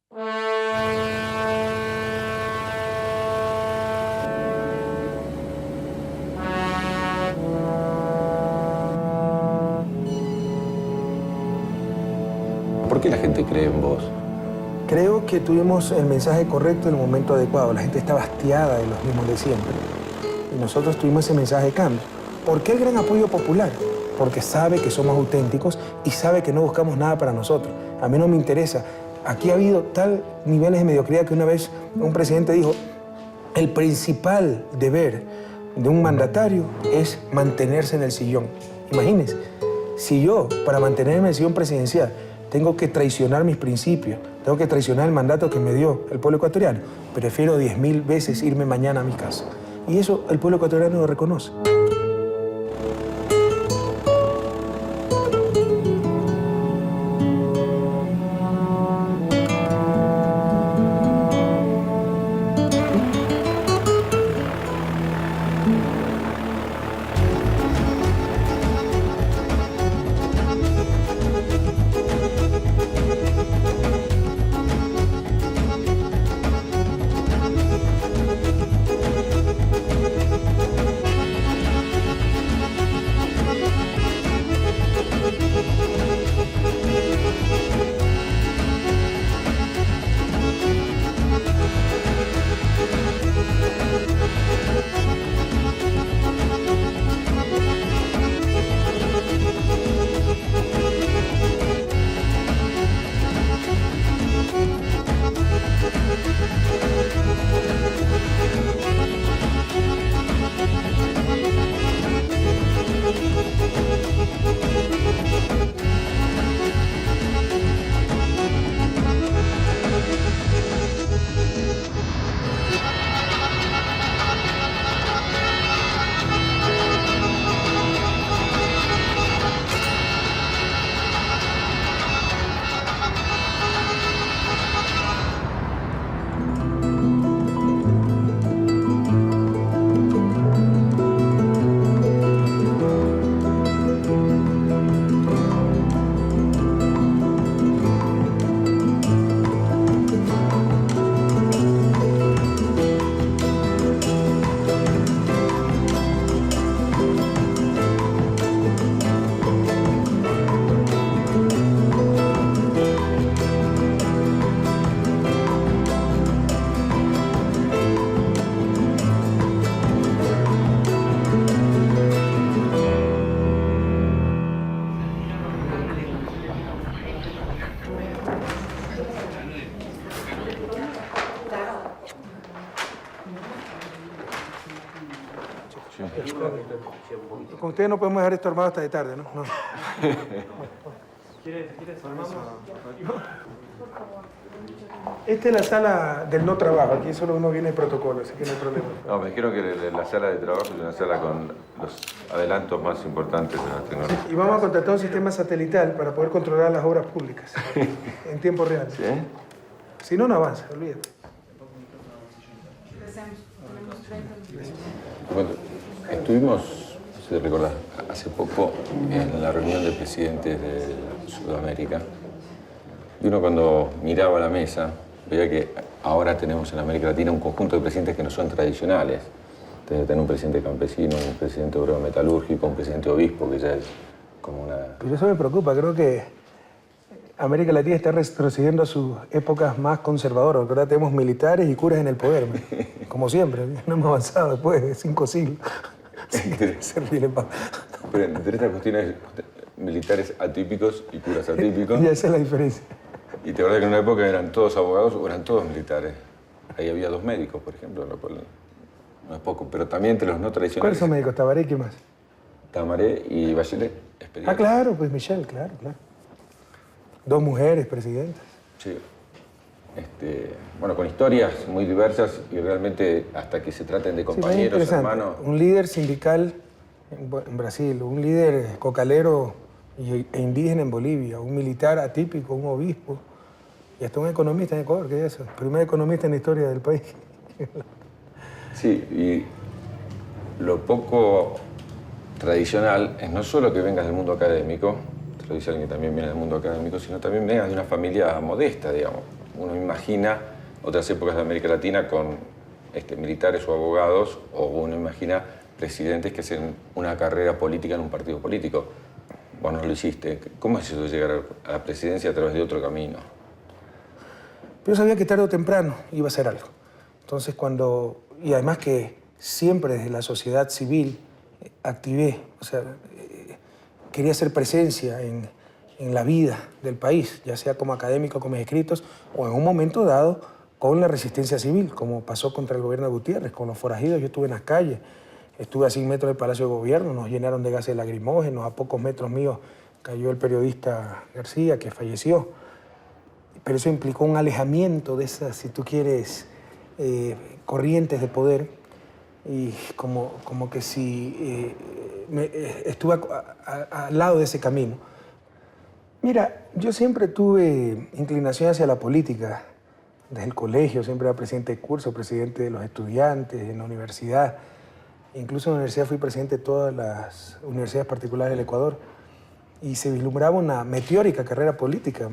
¿Por qué la gente cree en vos? Creo que tuvimos el mensaje correcto en el momento adecuado. La gente estaba hastiada de los mismos de siempre. Y nosotros tuvimos ese mensaje de cambio. ¿Por qué el gran apoyo popular? Porque sabe que somos auténticos y sabe que no buscamos nada para nosotros. A mí no me interesa. Aquí ha habido tal niveles de mediocridad que una vez un presidente dijo, el principal deber de un mandatario es mantenerse en el sillón. Imagínense, si yo, para mantenerme en el sillón presidencial, tengo que traicionar mis principios, tengo que traicionar el mandato que me dio el pueblo ecuatoriano, prefiero 10.000 veces irme mañana a mi casa. Y eso el pueblo ecuatoriano lo reconoce. Con ustedes no podemos dejar esto armado hasta de tarde, ¿no? No. ¿Quieres armarlo? Esta es la sala del no trabajo. Aquí solo uno viene de protocolo, así que no hay problema. No, me dijeron que la sala de trabajo es una sala con los adelantos más importantes de la tecnología. Y vamos a contratar un sistema satelital para poder controlar las obras públicas en tiempo real. ¿Sí? Si no, no avanza, olvídate. Bueno, estuvimos, no sé si recordás, hace poco en la reunión de presidentes de Sudamérica. Y uno cuando miraba la mesa, veía que ahora tenemos en América Latina un conjunto de presidentes que no son tradicionales. Tener un presidente campesino, un presidente obrero metalúrgico, un presidente obispo, que ya es como una... Pero eso me preocupa, creo que América Latina está retrocediendo a sus épocas más conservadoras, porque ahora tenemos militares y curas en el poder, como siempre, no hemos avanzado después de 5 siglos. Pero entre estas cuestiones militares atípicos y curas atípicos... Y esa es la diferencia. Y te acuerdas que en una época eran todos abogados o eran todos militares. Ahí había 2 médicos, por ejemplo, lo cual no es poco, pero también entre los no tradicionales... ¿Cuáles son médicos? ¿Tabaré y qué más? Tabaré y Bachelet. Ah, claro, pues Michelle, claro. 2 mujeres presidentas. Sí. Bueno, con historias muy diversas y realmente hasta que se traten de compañeros, sí, hermanos... Un líder sindical en Brasil, un líder cocalero e indígena en Bolivia, un militar atípico, un obispo, y hasta un economista en Ecuador, ¿qué es eso? Primer economista en la historia del país. Sí, y lo poco tradicional es no solo que vengas del mundo académico, te lo dice alguien que también viene del mundo académico, sino también vengas de una familia modesta, digamos. uno imagina otras épocas de América Latina con militares o abogados, o uno imagina presidentes que hacen una carrera política en un partido político. Vos no lo hiciste. ¿Cómo es eso de llegar a la presidencia a través de otro camino? Yo sabía que tarde o temprano iba a ser algo. Entonces y además que siempre desde la sociedad civil activé, o sea, quería hacer presencia en la vida del país, ya sea como académico, con mis escritos, o en un momento dado con la resistencia civil, como pasó contra el gobierno de Gutiérrez, con los forajidos. Yo estuve en las calles, estuve a 100 metros del Palacio de Gobierno, nos llenaron de gases lacrimógenos, a pocos metros míos cayó el periodista García, que falleció. Pero eso implicó un alejamiento de esas, si tú quieres, corrientes de poder, y como que si estuve al lado de ese camino. Mira, yo siempre tuve inclinación hacia la política. Desde el colegio siempre era presidente de curso, presidente de los estudiantes, en la universidad. Incluso en la universidad fui presidente de todas las universidades particulares del Ecuador. Y se vislumbraba una meteórica carrera política.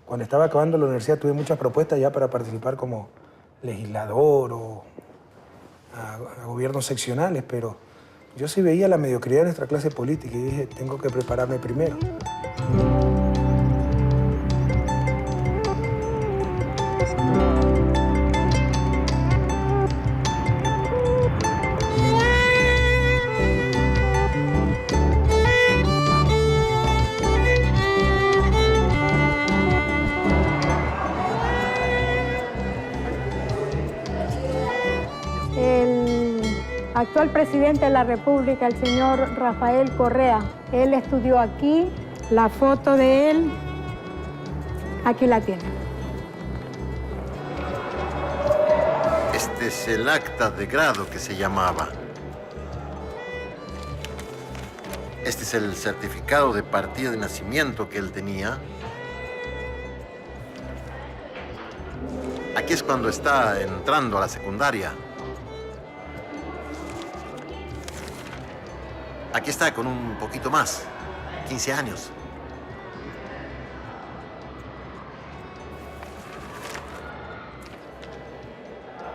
Cuando estaba acabando la universidad tuve muchas propuestas ya para participar como legislador o a gobiernos seccionales, pero yo sí veía la mediocridad de nuestra clase política y dije, tengo que prepararme primero. Actual presidente de la República, el señor Rafael Correa. Él estudió aquí, la foto de él, aquí la tiene. Este es el acta de grado que se llamaba. Este es el certificado de partida de nacimiento que él tenía. Aquí es cuando está entrando a la secundaria. Aquí está con un poquito más, 15 años.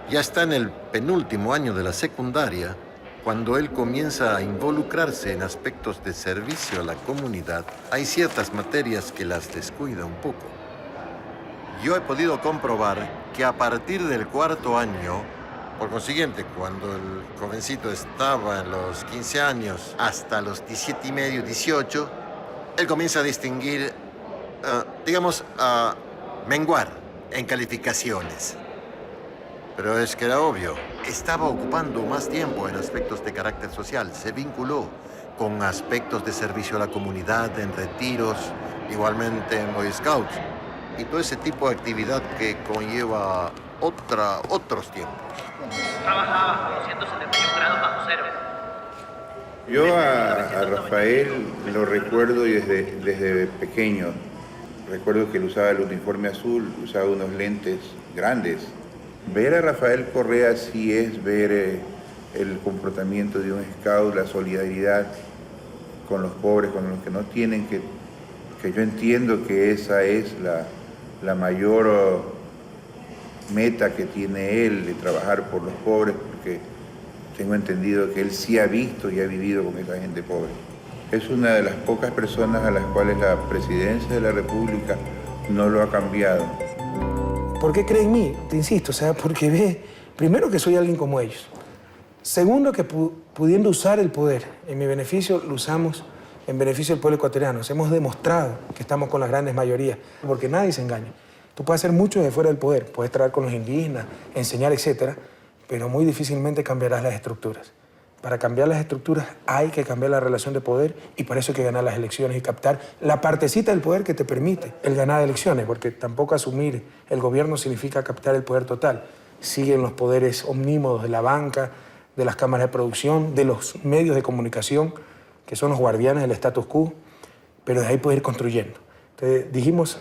Ya está en el penúltimo año de la secundaria cuando él comienza a involucrarse en aspectos de servicio a la comunidad. Hay ciertas materias que las descuida un poco. Yo he podido comprobar que a partir del cuarto año, por consiguiente, cuando el jovencito estaba en los 15 años hasta los 17 y medio, 18, él comienza a distinguir, a menguar en calificaciones. Pero es que era obvio, estaba ocupando más tiempo en aspectos de carácter social, se vinculó con aspectos de servicio a la comunidad, en retiros, igualmente en Boy Scouts, y todo ese tipo de actividad que conlleva otros tiempos. Trabajaba con 171 grados bajo cero. Yo a Rafael lo recuerdo desde pequeño. Recuerdo que él usaba el uniforme azul, usaba unos lentes grandes. Ver a Rafael Correa sí es ver el comportamiento de un scout, la solidaridad con los pobres, con los que no tienen, que yo entiendo que esa es la mayor meta que tiene él, de trabajar por los pobres, porque tengo entendido que él sí ha visto y ha vivido con esa gente pobre. Es una de las pocas personas a las cuales la presidencia de la República no lo ha cambiado. ¿Por qué cree en mí? Te insisto, o sea, porque ve, primero, que soy alguien como ellos. Segundo, que pudiendo usar el poder en mi beneficio, lo usamos en beneficio del pueblo ecuatoriano. Hemos demostrado que estamos con las grandes mayorías, porque nadie se engaña. Tú puedes hacer mucho desde fuera del poder, puedes trabajar con los indígenas, enseñar, etcétera, pero muy difícilmente cambiarás las estructuras. Para cambiar las estructuras hay que cambiar la relación de poder y para eso hay que ganar las elecciones y captar la partecita del poder que te permite el ganar elecciones, porque tampoco asumir el gobierno significa captar el poder total. Siguen los poderes omnímodos de la banca, de las cámaras de producción, de los medios de comunicación, que son los guardianes del status quo, pero de ahí puedes ir construyendo. Entonces dijimos,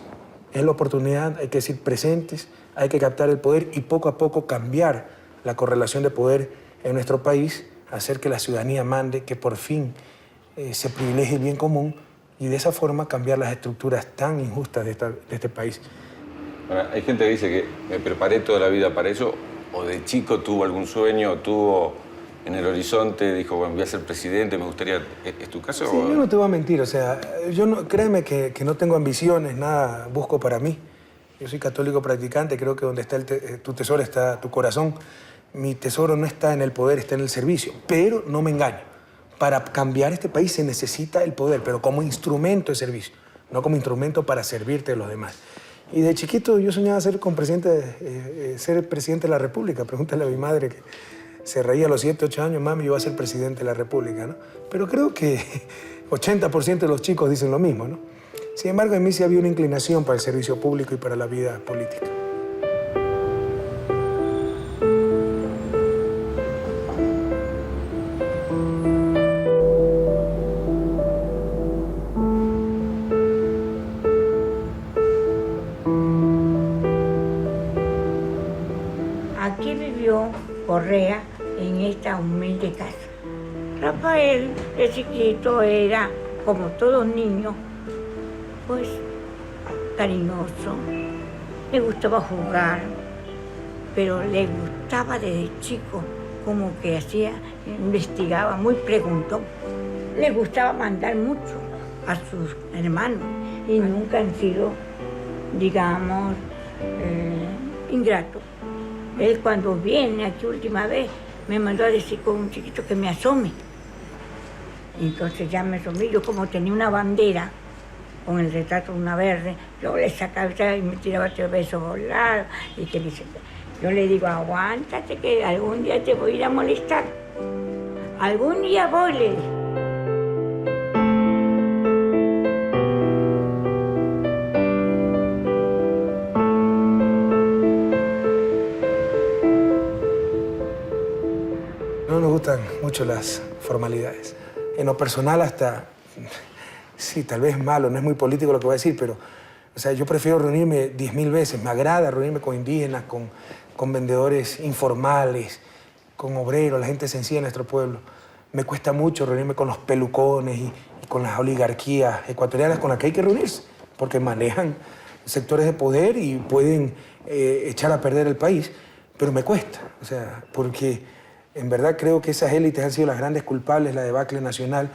es la oportunidad, hay que ser presentes, hay que captar el poder y poco a poco cambiar la correlación de poder en nuestro país, hacer que la ciudadanía mande, que por fin se privilegie el bien común y de esa forma cambiar las estructuras tan injustas de este país. Ahora, hay gente que dice que me preparé toda la vida para eso, o de chico tuvo algún sueño, tuvo en el horizonte, dijo, bueno, voy a ser presidente, me gustaría... ¿Es tu caso? Sí, yo no te voy a mentir, o sea, yo no, créeme que no tengo ambiciones, nada busco para mí. Yo soy católico practicante, creo que donde está tu tesoro está tu corazón. Mi tesoro no está en el poder, está en el servicio. Pero no me engaño. Para cambiar este país se necesita el poder, pero como instrumento de servicio, no como instrumento para servirte a los demás. Y de chiquito yo soñaba ser presidente de la República. Pregúntale a mi madre que se reía a los 7, 8 años, mami, yo voy a ser presidente de la República, ¿no? Pero creo que 80% de los chicos dicen lo mismo, ¿no? Sin embargo, en mí sí había una inclinación para el servicio público y para la vida política. Aquí vivió Correa en esta humilde casa. Rafael, de chiquito, era, como todo niño, pues cariñoso, le gustaba jugar, pero le gustaba desde chico, como que investigaba, muy preguntón. Le gustaba mandar mucho a sus hermanos y nunca han sido, digamos, ingratos. Él cuando viene aquí última vez me mandó a decir con un chiquito que me asome. Entonces ya me asomé, yo como tenía una bandera con el retrato de una verde, yo le sacaba y me tiraba 3 besos volados y que dice, yo le digo, aguántate que algún día te voy a ir a molestar. Algún día voy, le dije. No nos gustan mucho las formalidades. En lo personal hasta, sí, tal vez malo, no es muy político lo que voy a decir, pero o sea, yo prefiero reunirme 10.000 veces. Me agrada reunirme con indígenas, con vendedores informales, con obreros, la gente sencilla de nuestro pueblo. Me cuesta mucho reunirme con los pelucones y con las oligarquías ecuatorianas con las que hay que reunirse, porque manejan sectores de poder y pueden echar a perder el país. Pero me cuesta, o sea, porque en verdad creo que esas élites han sido las grandes culpables de la debacle nacional.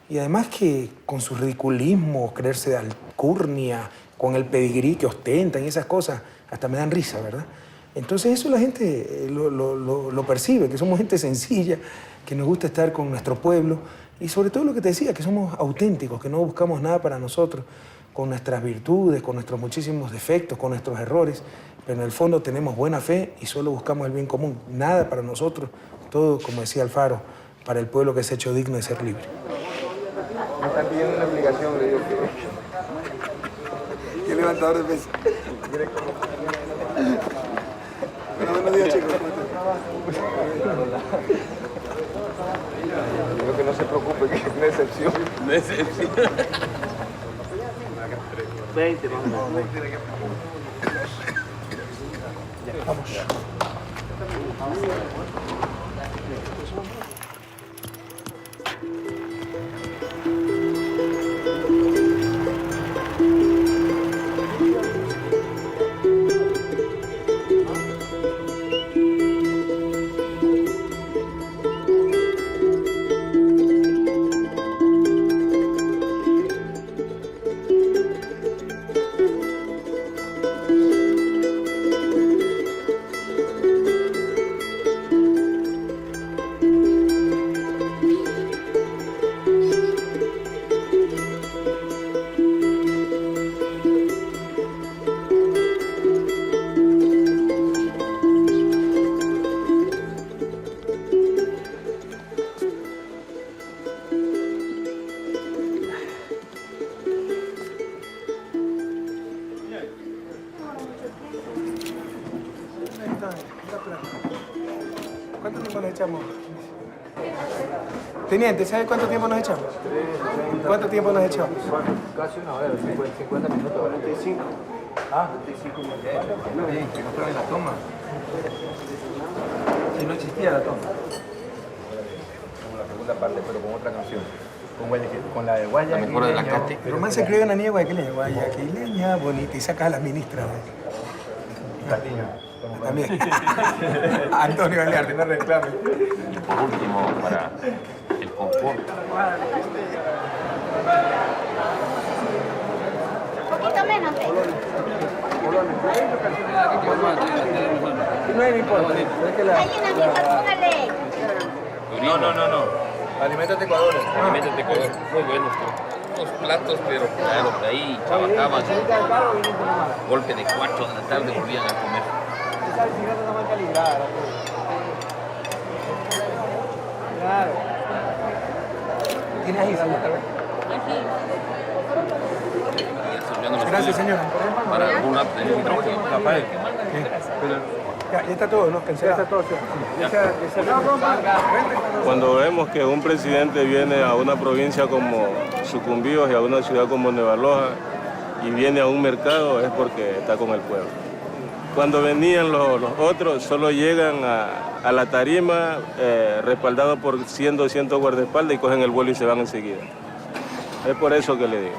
Y además que con su ridiculismo, creerse de alcurnia, con el pedigrí que ostentan y esas cosas, hasta me dan risa, ¿verdad? Entonces eso la gente lo percibe, que somos gente sencilla, que nos gusta estar con nuestro pueblo y sobre todo lo que te decía, que somos auténticos, que no buscamos nada para nosotros, con nuestras virtudes, con nuestros muchísimos defectos, con nuestros errores, pero en el fondo tenemos buena fe y solo buscamos el bien común, nada para nosotros, todo, como decía Alfaro, para el pueblo que se ha hecho digno de ser libre. Me están pidiendo una explicación, le digo que... ¿Qué levantador de peso? Bueno, buenos días, chicos. Digo que no se preocupe, que es una excepción. Una excepción. 20, vamos. Vamos. ¿Cuánto tiempo nos echamos? Teniente, ¿sabe cuánto tiempo nos echamos? ¿Cuánto tiempo nos echamos? Casi una hora, 50 minutos. 45. Ah, 45 minutos. Bien, que no traen la toma. Si no existía la toma. Como la segunda parte, pero con otra canción. Con la de Guayaquil. La mejor de la Cate. Román se escribe una niña guayaquileña, bonita, y saca a las ministras. Patiño. También. Antonio Galearte, no reclame. Y por último, para el confort. Un poquito menos, No importa. Hay una mesa, póngale. No. Aliméntate Ecuador. Alimentos de Ecuador, muy buenos. Los platos, pero claro, de ahí trabajaban. Golpe de 4 de la tarde volvían a comer. ¿Tienes ahí, Gracias, señora. Para un lado de hidrógeno. Rafael. Ya está todo, ¿no? Ya está todo. Cuando vemos que un presidente viene a una provincia como Sucumbíos y a una ciudad como Nueva Loja y viene a un mercado es porque está con el pueblo. Cuando venían los otros, solo llegan a la tarima respaldados por 100, 200 guardaespaldas y cogen el vuelo y se van enseguida. Es por eso que le digo.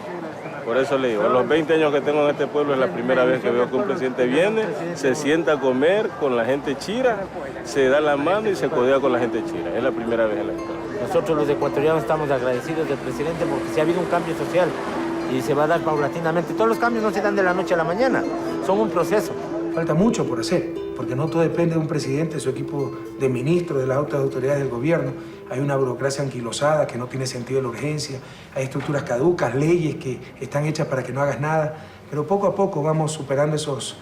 Por eso le digo, los 20 años que tengo en este pueblo es la primera vez que veo que un presidente viene, se sienta a comer con la gente chira, se da la mano y se codea con la gente chira. Es la primera vez en la historia. Nosotros los ecuatorianos estamos agradecidos del presidente porque sí ha habido un cambio social y se va a dar paulatinamente. Todos los cambios no se dan de la noche a la mañana, son un proceso. Falta mucho por hacer, porque no todo depende de un presidente, de su equipo de ministros, de las altas autoridades del gobierno. Hay una burocracia anquilosada que no tiene sentido de la urgencia, hay estructuras caducas, leyes que están hechas para que no hagas nada, pero poco a poco vamos superando esos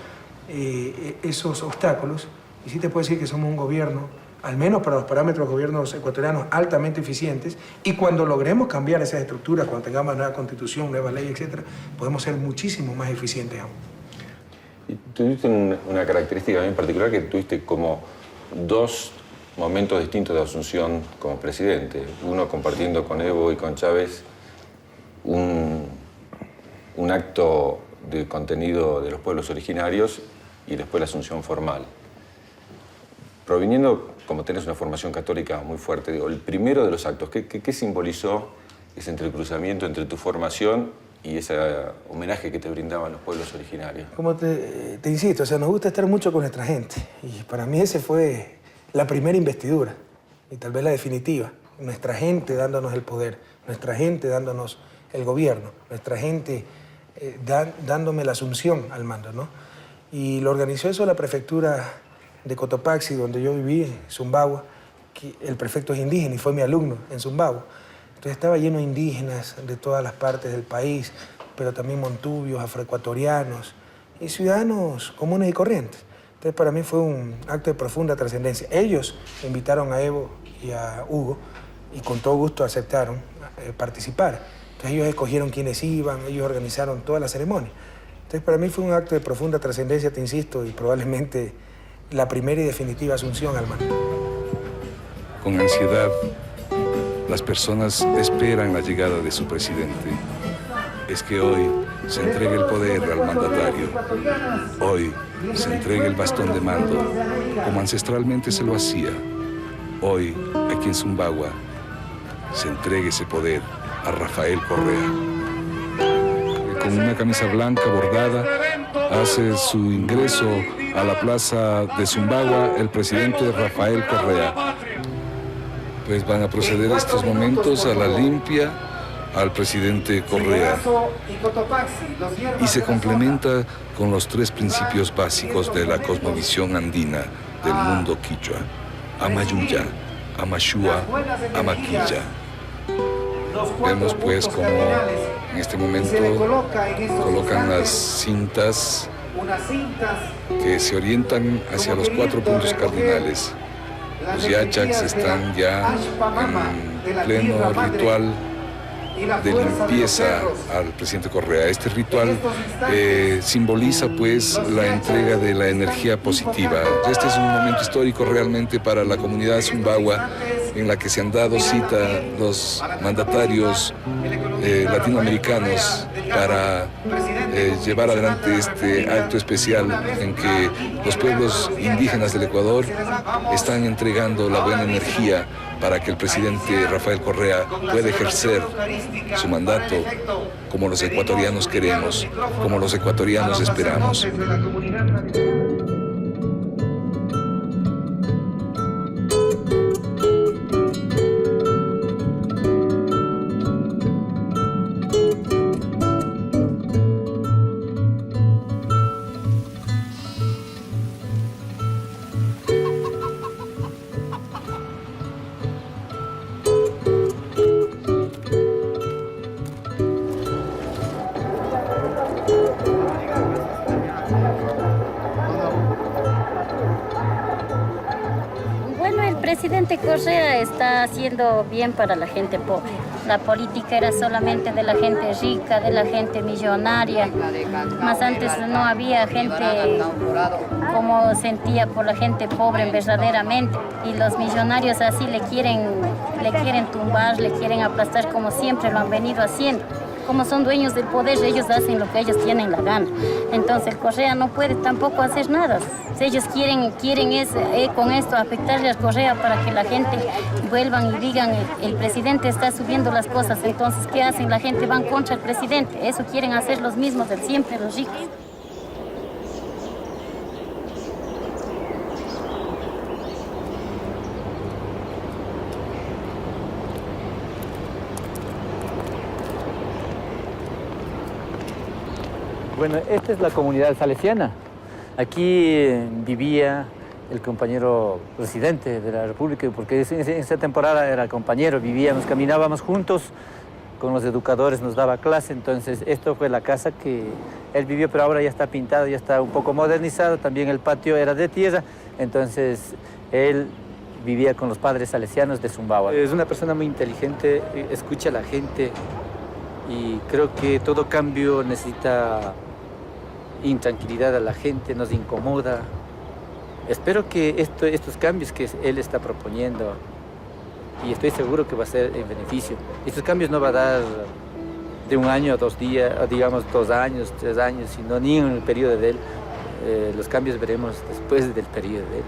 obstáculos. Y sí te puedo decir que somos un gobierno, al menos para los parámetros de gobiernos ecuatorianos, altamente eficientes, y cuando logremos cambiar esas estructuras, cuando tengamos nueva constitución, nuevas leyes, etc., podemos ser muchísimo más eficientes aún. Y tuviste una característica bien particular, que tuviste como dos momentos distintos de asunción como presidente. Uno compartiendo con Evo y con Chávez un acto de contenido de los pueblos originarios y después la asunción formal. Proviniendo, como tenés una formación católica muy fuerte, digo, el primero de los actos, ¿qué simbolizó ese entrecruzamiento entre tu formación y ese homenaje que te brindaban los pueblos originarios? Como te insisto, o sea, nos gusta estar mucho con nuestra gente. Y para mí ese fue la primera investidura y tal vez la definitiva. Nuestra gente dándonos el poder, nuestra gente dándonos el gobierno, nuestra gente dándome la asunción al mando, ¿no? Y lo organizó eso la prefectura de Cotopaxi, donde yo viví, en Zumbagua, que el prefecto es indígena y fue mi alumno en Zumbagua. Entonces estaba lleno de indígenas de todas las partes del país, pero también montubios, afroecuatorianos y ciudadanos comunes y corrientes. Entonces para mí fue un acto de profunda trascendencia. Ellos invitaron a Evo y a Hugo y con todo gusto aceptaron participar. Entonces ellos escogieron quiénes iban, ellos organizaron toda la ceremonia. Entonces para mí fue un acto de profunda trascendencia, te insisto, y probablemente la primera y definitiva asunción al mando. Con ansiedad, las personas esperan la llegada de su presidente. Es que hoy se entregue el poder al mandatario. Hoy se entregue el bastón de mando, como ancestralmente se lo hacía. Hoy, aquí en Zumbagua, se entregue ese poder a Rafael Correa. Con una camisa blanca bordada, hace su ingreso a la plaza de Zumbagua el presidente Rafael Correa. Pues van a proceder estos momentos a la limpia al presidente Correa y se complementa con los tres principios básicos de la cosmovisión andina del mundo quichua: Amayuya, Amashua, Amaquilla. Vemos pues como en este momento colocan las cintas que se orientan hacia los 4 puntos cardinales. Los yachaks están ya en pleno ritual de limpieza al presidente Correa. Este ritual simboliza pues la entrega de la energía positiva. Este es un momento histórico realmente para la comunidad Zumbagua, en la que se han dado cita los mandatarios latinoamericanos para llevar adelante este acto especial en que los pueblos indígenas del Ecuador están entregando la buena energía para que el presidente Rafael Correa pueda ejercer su mandato como los ecuatorianos queremos, como los ecuatorianos esperamos. presidente Correa está haciendo bien para la gente pobre. La política era solamente de la gente rica, de la gente millonaria. Más antes no había gente como sentía por la gente pobre verdaderamente. Y los millonarios así le quieren tumbar, le quieren aplastar como siempre lo han venido haciendo. Como son dueños del poder, ellos hacen lo que ellos tienen la gana. Entonces el Correa no puede tampoco hacer nada. Si ellos quieren con esto afectarle al Correa para que la gente vuelvan y digan el presidente está subiendo las cosas. Entonces, ¿qué hacen? La gente va contra el presidente. Eso quieren hacer los mismos de siempre, los ricos. Bueno, esta es la comunidad salesiana. Aquí vivía el compañero presidente de la República, porque en esa temporada era compañero, vivíamos, caminábamos juntos, con los educadores nos daba clase, entonces esto fue la casa que él vivió, pero ahora ya está pintado, ya está un poco modernizado, también el patio era de tierra, entonces él vivía con los padres salesianos de Sumbawa. Es una persona muy inteligente, escucha a la gente y creo que todo cambio necesita intranquilidad a la gente, nos incomoda. Espero que estos cambios que él está proponiendo, y estoy seguro que va a ser en beneficio. Estos cambios no va a dar de 1 año a 2 días, digamos 2 años, 3 años, sino ni en el periodo de él. Los cambios veremos después del periodo de él.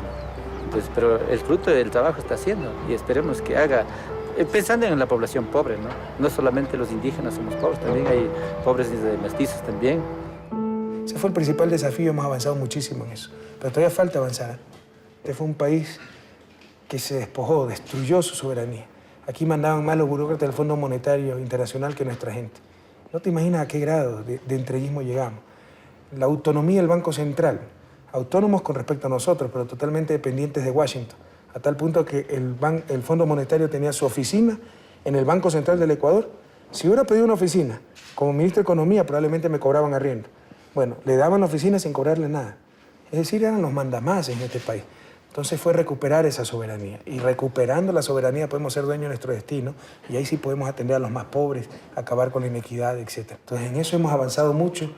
Entonces, pero el fruto del trabajo está haciendo y esperemos que haga, pensando en la población pobre, ¿no? No solamente los indígenas somos pobres, también hay pobres mestizos también. Ese fue el principal desafío, hemos avanzado muchísimo en eso. Pero todavía falta avanzar. Este fue un país que se despojó, destruyó su soberanía. Aquí mandaban más los burócratas del Fondo Monetario Internacional que nuestra gente. No te imaginas a qué grado de entreguismo llegamos. La autonomía del Banco Central, autónomos con respecto a nosotros, pero totalmente dependientes de Washington, a tal punto que el Fondo Monetario tenía su oficina en el Banco Central del Ecuador. Si hubiera pedido una oficina, como ministro de Economía, probablemente me cobraban arriendo. Bueno, le daban la oficina sin cobrarle nada. Es decir, eran los mandamás en este país. Entonces fue recuperar esa soberanía. Y recuperando la soberanía podemos ser dueños de nuestro destino y ahí sí podemos atender a los más pobres, acabar con la inequidad, etc. Entonces en eso hemos avanzado mucho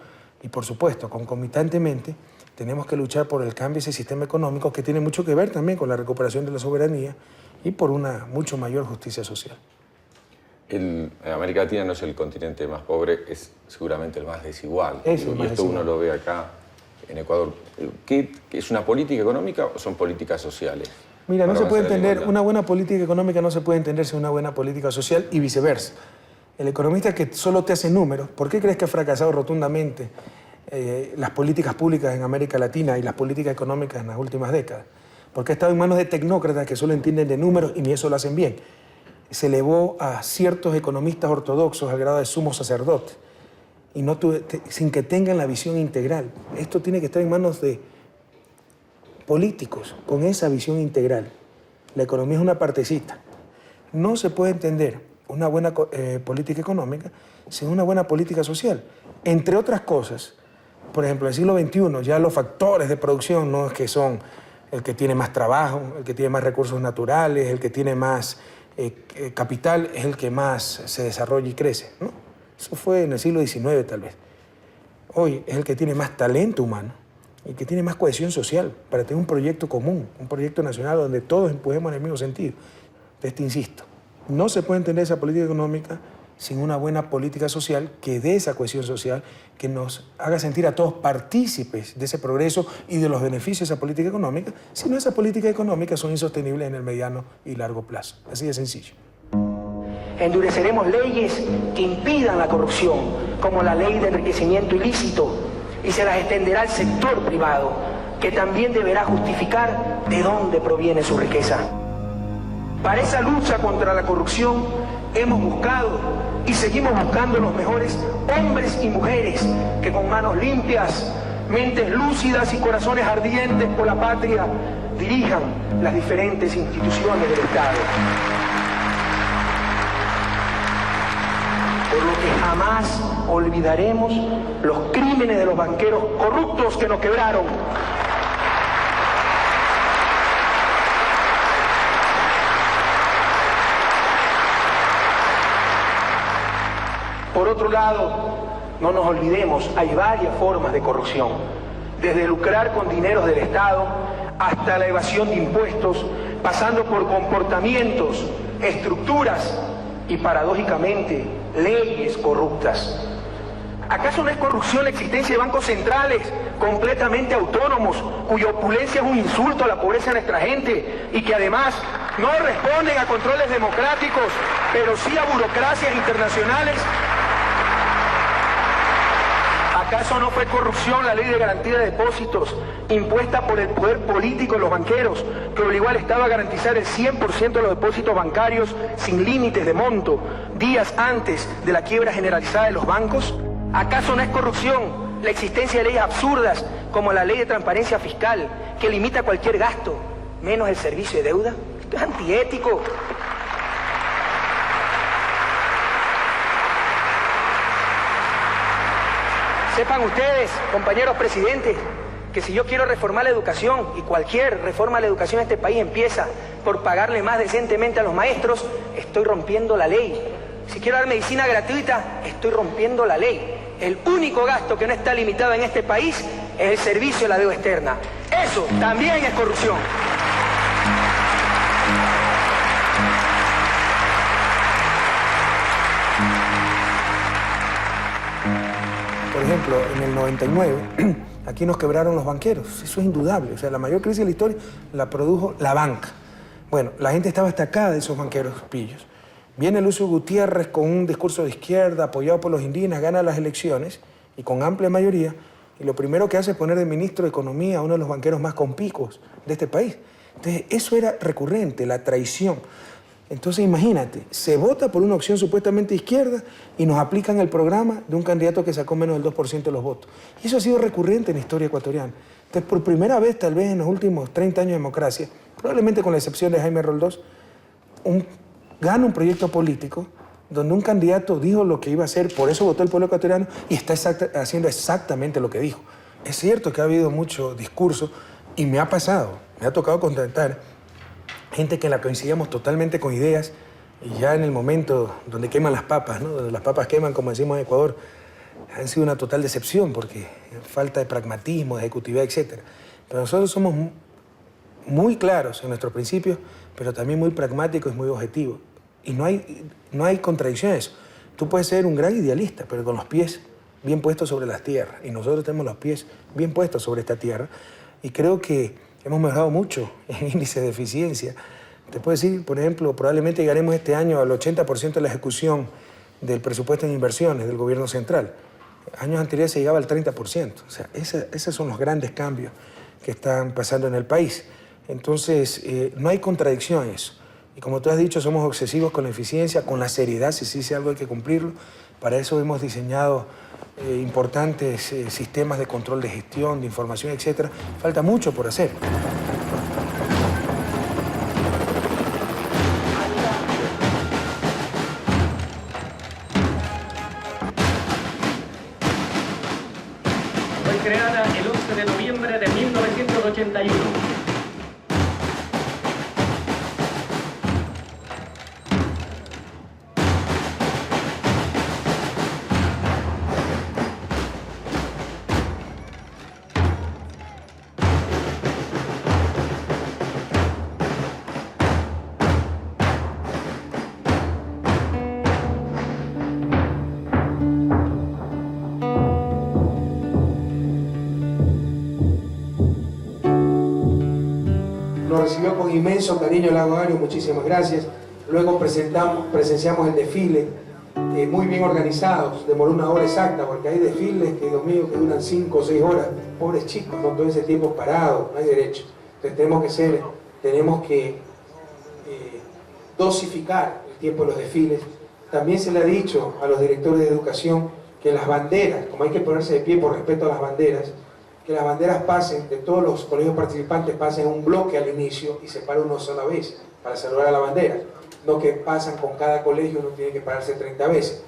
y por supuesto, concomitantemente, tenemos que luchar por el cambio de ese sistema económico que tiene mucho que ver también con la recuperación de la soberanía y por una mucho mayor justicia social. América Latina no es el continente más pobre, es seguramente el más desigual. Es el más esto desigual. Uno lo ve acá en Ecuador. ¿Qué es una política económica o son políticas sociales? Mira, no se puede entender, una una buena política económica no se puede entender sin una buena política social y viceversa. El economista que solo te hace números, ¿por qué crees que ha fracasado rotundamente las políticas públicas en América Latina y las políticas económicas en las últimas décadas? Porque ha estado en manos de tecnócratas que solo entienden de números y ni eso lo hacen bien. Se elevó a ciertos economistas ortodoxos al grado de sumo sacerdote y sin que tengan la visión integral. Esto tiene que estar en manos de políticos con esa visión integral. La economía es una partecita. No se puede entender una buena política económica sin una buena política social. Entre otras cosas, por ejemplo, en el siglo XXI ya los factores de producción no es que son el que tiene más trabajo, el que tiene más recursos naturales, el que tiene más capital es el que más se desarrolla y crece, ¿no? Eso fue en el siglo XIX tal vez. Hoy es el que tiene más talento humano, el que tiene más cohesión social para tener un proyecto común, un proyecto nacional donde todos empujemos en el mismo sentido. Entonces te insisto, no se puede entender esa política económica sin una buena política social que dé esa cohesión social, que nos haga sentir a todos partícipes de ese progreso y de los beneficios de esa política económica, si no, esas políticas económicas son insostenibles en el mediano y largo plazo. Así de sencillo. Endureceremos leyes que impidan la corrupción, como la ley de enriquecimiento ilícito, y se las extenderá al sector privado, que también deberá justificar de dónde proviene su riqueza. Para esa lucha contra la corrupción hemos buscado y seguimos buscando los mejores hombres y mujeres que con manos limpias, mentes lúcidas y corazones ardientes por la patria dirijan las diferentes instituciones del Estado. Por lo que jamás olvidaremos los crímenes de los banqueros corruptos que nos quebraron. Por otro lado, no nos olvidemos, hay varias formas de corrupción, desde lucrar con dineros del Estado hasta la evasión de impuestos, pasando por comportamientos, estructuras y, paradójicamente, leyes corruptas. ¿Acaso no es corrupción la existencia de bancos centrales completamente autónomos, cuya opulencia es un insulto a la pobreza de nuestra gente y que además no responden a controles democráticos, pero sí a burocracias internacionales? ¿Acaso no fue corrupción la ley de garantía de depósitos impuesta por el poder político de los banqueros, que obligó al Estado a garantizar el 100% de los depósitos bancarios sin límites de monto días antes de la quiebra generalizada de los bancos? ¿Acaso no es corrupción la existencia de leyes absurdas como la ley de transparencia fiscal, que limita cualquier gasto, menos el servicio de deuda? Esto es antiético. Sepan ustedes, compañeros presidentes, que si yo quiero reformar la educación, y cualquier reforma a la educación en este país empieza por pagarle más decentemente a los maestros, estoy rompiendo la ley. Si quiero dar medicina gratuita, estoy rompiendo la ley. El único gasto que no está limitado en este país es el servicio de la deuda externa. Eso también es corrupción. Por ejemplo, en el 99, aquí nos quebraron los banqueros. Eso es indudable. O sea, la mayor crisis de la historia la produjo la banca. Bueno, la gente estaba estacada de esos banqueros pillos. Viene Lucio Gutiérrez con un discurso de izquierda, apoyado por los indígenas, gana las elecciones, y con amplia mayoría, y lo primero que hace es poner de ministro de Economía a uno de los banqueros más compicos de este país. Entonces, eso era recurrente, la traición. Entonces, imagínate, se vota por una opción supuestamente izquierda y nos aplican el programa de un candidato que sacó menos del 2% de los votos. Y eso ha sido recurrente en la historia ecuatoriana. Entonces, por primera vez, tal vez en los últimos 30 años de democracia, probablemente con la excepción de Jaime Roldós, gana un proyecto político donde un candidato dijo lo que iba a hacer, por eso votó el pueblo ecuatoriano y está haciendo exactamente lo que dijo. Es cierto que ha habido mucho discurso y me ha tocado contactar gente que la coincidíamos totalmente con ideas, y ya en el momento donde queman las papas, ¿no? Donde las papas queman, como decimos en Ecuador, han sido una total decepción porque falta de pragmatismo, de ejecutividad, etc. Pero nosotros somos muy claros en nuestros principios, pero también muy pragmáticos y muy objetivos. Y no hay contradicción en eso. Tú puedes ser un gran idealista, pero con los pies bien puestos sobre las tierras. Y nosotros tenemos los pies bien puestos sobre esta tierra. Y creo que hemos mejorado mucho en índice de eficiencia. Te puedo decir, por ejemplo, probablemente llegaremos este año al 80% de la ejecución del presupuesto en inversiones del gobierno central. Años anteriores se llegaba al 30%. O sea, esos son los grandes cambios que están pasando en el país. Entonces, no hay contradicción en eso. Y como tú has dicho, somos obsesivos con la eficiencia, con la seriedad, si se dice algo hay que cumplirlo. Para eso hemos diseñado importantes sistemas de control de gestión, de información, etc. Falta mucho por hacer. Fue creada el 11 de noviembre de 1981. Nos recibió con inmenso cariño el Lago Agrio, muchísimas gracias. Luego presenciamos el desfile, muy bien organizados, demoró 1 hora exacta, porque hay desfiles que, Dios mío, que duran 5 o 6 horas. Pobres chicos, ¿no? Todo ese tiempo parado, no hay derecho. Entonces tenemos que dosificar el tiempo de los desfiles. También se le ha dicho a los directores de educación que las banderas, como hay que ponerse de pie por respeto a las banderas, que las banderas pasen, de todos los colegios participantes pasen un bloque al inicio y se para una sola vez para saludar a la bandera. No que pasan con cada colegio, uno tiene que pararse 30 veces.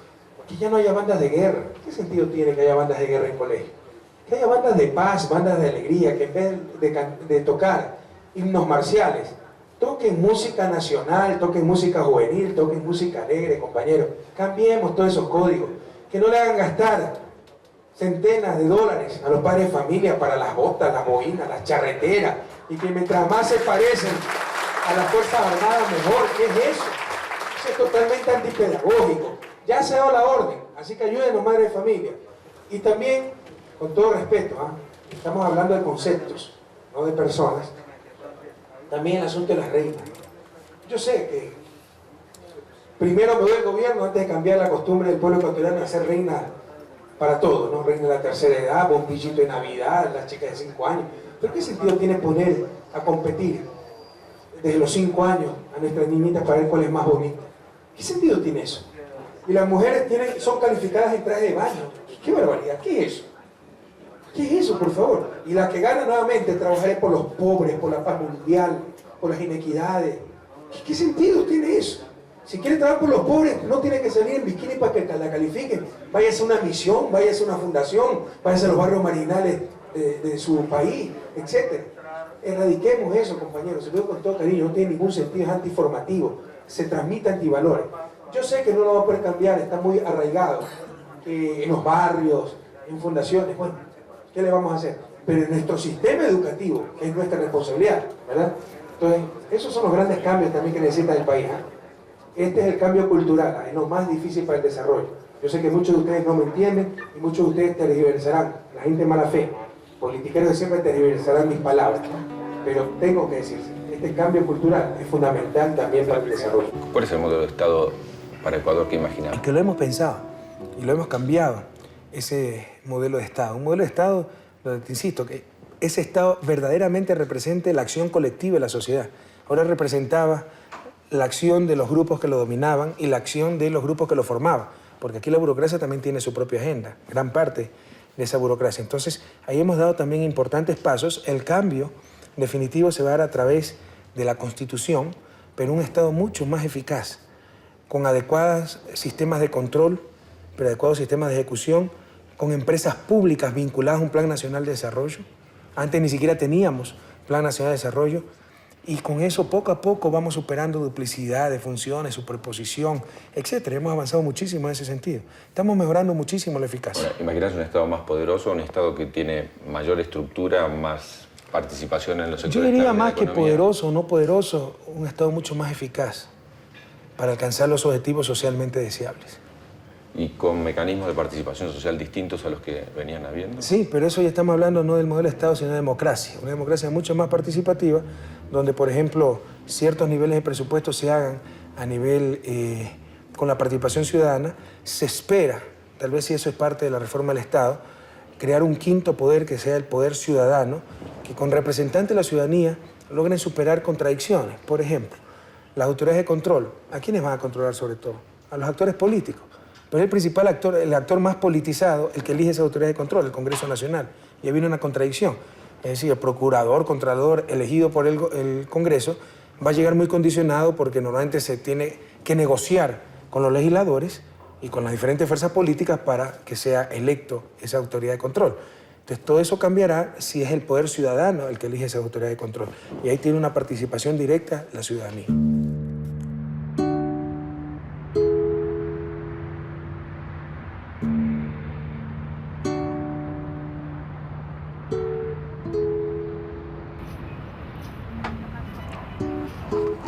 Que ya no haya bandas de guerra. ¿Qué sentido tiene que haya bandas de guerra en colegio? Que haya bandas de paz, bandas de alegría, que en vez de tocar himnos marciales, toquen música nacional, toquen música juvenil, toquen música alegre, compañeros. Cambiemos todos esos códigos. que no le hagan gastar centenas de dólares a los padres de familia para las botas, las boinas, las charreteras, y que mientras más se parecen a las Fuerzas Armadas, mejor. ¿Qué es eso? Eso es totalmente antipedagógico. Ya se ha dado la orden, así que ayuden a los madres de familia. Y también, con todo respeto, estamos hablando de conceptos, no de personas. También el asunto de las reinas. Yo sé que primero me doy el gobierno antes de cambiar la costumbre del pueblo ecuatoriano de hacer reina para todo, ¿no? Reina de la tercera edad, bombillito de Navidad, las chicas de 5 años. ¿Pero qué sentido tiene poner a competir desde los 5 años a nuestras niñitas para ver cuál es más bonita? ¿Qué sentido tiene eso? Y las mujeres son calificadas en traje de baño. ¡Qué barbaridad! ¿Qué es eso? ¿Qué es eso, por favor? Y la que gana nuevamente trabajaré por los pobres, por la paz mundial, por las inequidades. ¿Qué sentido tiene eso? Si quiere trabajar por los pobres, no tiene que salir en bikini para que la califiquen. Váyase a una misión, váyase a una fundación, váyase a los barrios marginales de su país, etc. Erradiquemos eso, compañeros. Se lo digo con todo cariño, no tiene ningún sentido, es antiformativo. Se transmite antivalores. Yo sé que no lo va a poder cambiar, está muy arraigado en los barrios, en fundaciones. Bueno, ¿qué le vamos a hacer? Pero en nuestro sistema educativo es nuestra responsabilidad, ¿verdad? Entonces, esos son los grandes cambios también que necesita el país. Este es el cambio cultural, es lo más difícil para el desarrollo. Yo sé que muchos de ustedes no me entienden y muchos de ustedes tergiversarán, la gente de mala fe, politiqueros de siempre tergiversarán mis palabras, pero tengo que decir, este cambio cultural es fundamental también para el desarrollo. ¿Cuál es el modelo de Estado para Ecuador que imaginamos? Y que lo hemos pensado y lo hemos cambiado, ese modelo de Estado. Un modelo de Estado, donde te insisto, que ese Estado verdaderamente represente la acción colectiva de la sociedad. Ahora representaba la acción de los grupos que lo dominaban y la acción de los grupos que lo formaban, porque aquí la burocracia también tiene su propia agenda, gran parte de esa burocracia. Entonces, ahí hemos dado también importantes pasos. El cambio definitivo se va a dar a través de la Constitución, pero un Estado mucho más eficaz, con adecuados sistemas de control, pero adecuados sistemas de ejecución, con empresas públicas vinculadas a un Plan Nacional de Desarrollo. Antes ni siquiera teníamos Plan Nacional de Desarrollo, y con eso poco a poco vamos superando duplicidad de funciones, superposición, etc. Hemos avanzado muchísimo en ese sentido. Estamos mejorando muchísimo la eficacia. ¿Imaginás un Estado más poderoso, un Estado que tiene mayor estructura, más participación en los sectores? Yo diría más que poderoso o no poderoso, un Estado mucho más eficaz para alcanzar los objetivos socialmente deseables. ¿Y con mecanismos de participación social distintos a los que venían habiendo? Sí, pero eso ya estamos hablando no del modelo de Estado, sino de democracia. Una democracia mucho más participativa, donde, por ejemplo, ciertos niveles de presupuesto se hagan a nivel con la participación ciudadana. Se espera, tal vez si eso es parte de la reforma del Estado, crear un quinto poder que sea el poder ciudadano, que con representantes de la ciudadanía logren superar contradicciones. Por ejemplo, las autoridades de control, ¿a quiénes van a controlar sobre todo? A los actores políticos. Pero el principal actor, el actor más politizado, el que elige esa autoridad de control, el Congreso Nacional. Y viene una contradicción. Es decir, el procurador, contralor elegido por el Congreso va a llegar muy condicionado porque normalmente se tiene que negociar con los legisladores y con las diferentes fuerzas políticas para que sea electo esa autoridad de control. Entonces, todo eso cambiará si es el poder ciudadano el que elige esa autoridad de control. Y ahí tiene una participación directa la ciudadanía.